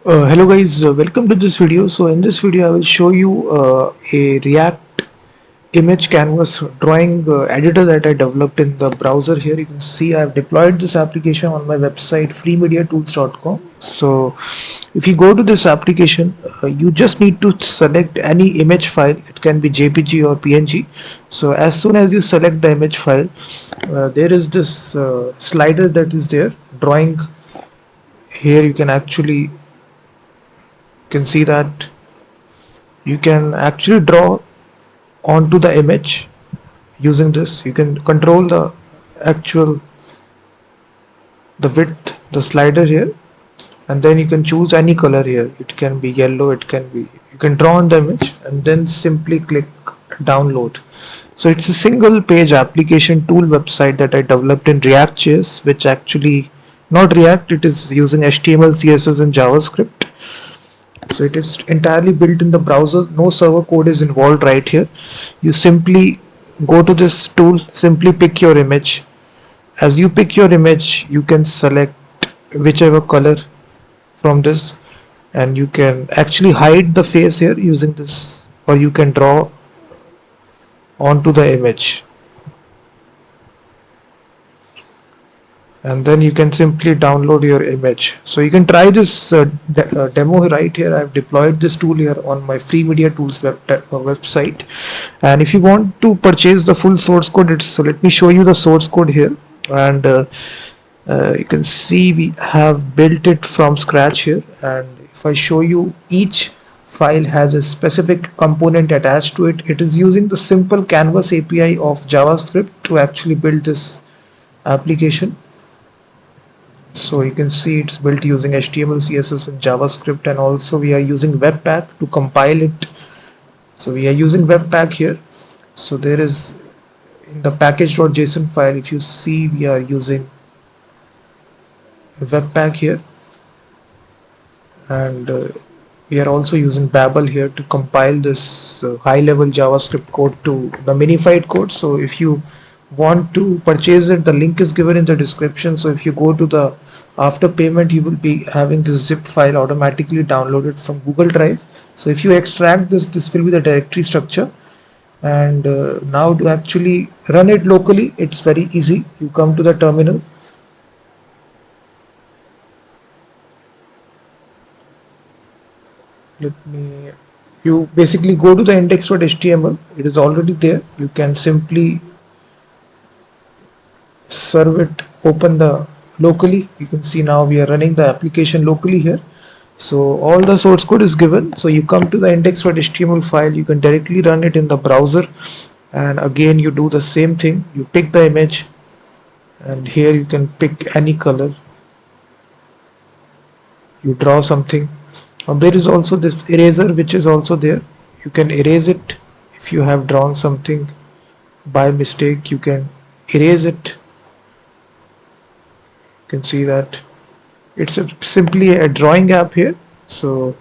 Hello guys, welcome to this video. So in this video I will show you a React image canvas drawing editor that I developed in the browser. Here you can see I've deployed this application on my website freemediatools.com. So if you go to this application, you just need to select any image file. It can be JPG or PNG. So as soon as you select the image file, there is this slider that is there, drawing. Here you can see that you can actually draw onto the image using this. You can control the actual the width, the slider here, and then you can choose any color here. It can be yellow, it can be, you can draw on the image and then simply click download. So it's a single page application tool website that I developed in React.js, which actually not React, it is using HTML, CSS and JavaScript. So it is entirely built in the browser. No server code is involved right here. You simply go to this tool, simply pick your image. As you pick your image, you can select whichever color from this, and you can actually hide the face here using this, or you can draw onto the image, and then you can simply download your image. So you can try this demo right here. I've deployed this tool here on my free media tools website, and if you want to purchase the full source code, so let me show you the source code here. And you can see we have built it from scratch here, and if I show you, each file has a specific component attached to it. It is using the simple canvas API of JavaScript to actually build this application. So you can see it's built using HTML, CSS and JavaScript, and also we are using Webpack to compile it. So we are using Webpack here. So there is, in the package.json file, if you see, we are using Webpack here, and we are also using Babel here to compile this high level JavaScript code to the minified code. So if you want to purchase it, the link is given in the description. So if you go to the, after payment, you will be having this zip file automatically downloaded from Google Drive. So if you extract this will be the directory structure. And now to actually run it locally, it's very easy. You come to the terminal, you basically go to the index.html. It is already there. You can simply serve it, open the locally. You can see now we are running the application locally here. So all the source code is given. So you come to the index.html file, you can directly run it in the browser, and again you do the same thing. You pick the image, and here you can pick any color, you draw something. There is also this eraser which is also there. You can erase it. If you have drawn something by mistake, you can erase it. You can see that it's simply a drawing app here. So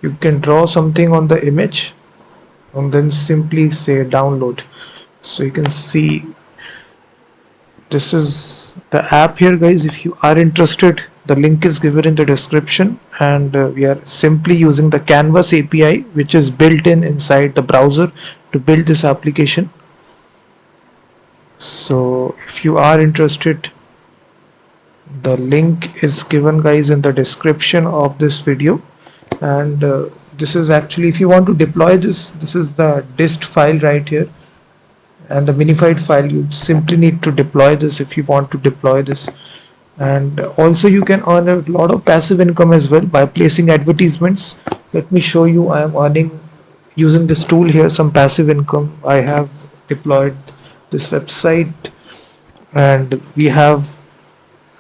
you can draw something on the image and then simply say download. So you can see this is the app here, guys. If you are interested, the link is given in the description, and we are simply using the canvas API which is built in inside the browser to build this application. So if you are interested, the link is given, guys, in the description of this video. And this is actually, if you want to deploy this is the dist file right here, and the minified file. You simply need to deploy this if you want to deploy this. And also you can earn a lot of passive income as well by placing advertisements. Let me show you. I am earning using this tool here some passive income. I have deployed this website, and we have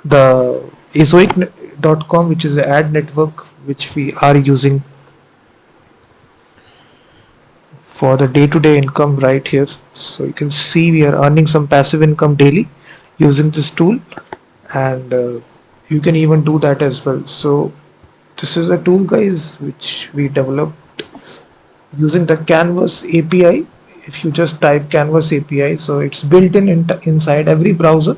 the ezoic.com, which is an ad network which we are using for the day-to-day income right here. So you can see we are earning some passive income daily using this tool, and you can even do that as well. So this is a tool, guys, which we developed using the canvas API. If you just type canvas API, so it's built inside every browser.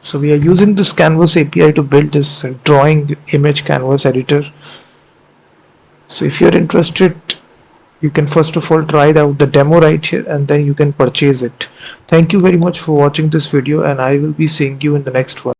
So we are using this canvas API to build this drawing image canvas editor. So if you're interested, you can first of all try out the demo right here, and then you can purchase it. Thank you very much for watching this video, and I will be seeing you in the next one.